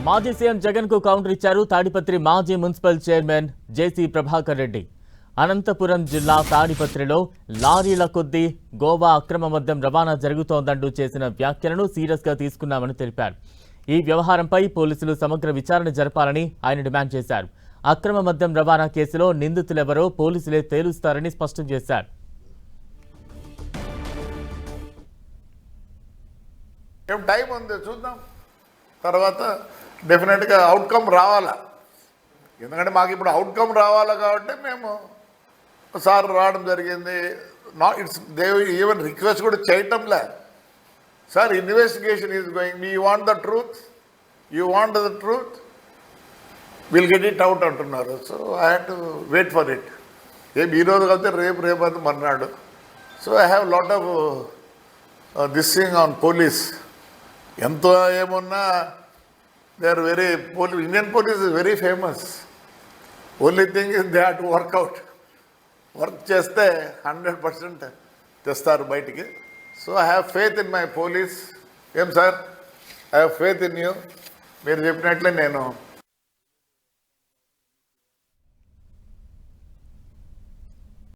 మాజీ సీఎం జగన్ కు కౌంటర్ ఇచ్చారు తాడిపత్రి మాజీ మున్సిపల్ చైర్మన్ జేసీ ప్రభాకర్ రెడ్డి. అనంతపురం జిల్లా తాడిపత్రిలో లారీల కొద్దీ గోవా అక్రమ మద్యం రవాణా జరుగుతోందంటూ చేసిన వ్యాఖ్యలను సీరియస్ గా తీసుకున్నామని తెలిపారు. ఈ వ్యవహారంపై పోలీసులు సమగ్ర విచారణ జరపాలని ఆయన డిమాండ్ చేశారు. అక్రమ మద్యం రవాణా కేసులో నిందితులెవరో పోలీసులే తేలుస్తారని స్పష్టం చేశారు. టైం ఉంది, చూద్దాం. తర్వాత డెఫినెట్గా అవుట్కమ్ రావాలా. ఎందుకంటే మాకు ఇప్పుడు అవుట్కమ్ రావాలా కాబట్టి మేము సార్ రావడం జరిగింది. దే ఈవెన్ రిక్వెస్ట్ కూడా చేయటంలే. Sir investigation is going, you want the truth will get it out అంటున్నారు. So I have to wait for it. ఈరోజు కలితే రేపు అది మర్నాడు. So I have lot of this thing on police. ఎంతో ఏమున్నా they are very Indian police is very famous. Only thing is they have to work out. Work చేస్తే 100% తెస్తారు బయటికి. So I have faith in my police. ఏం sir, I have faith in you. మీరు చెప్పినట్లే నేను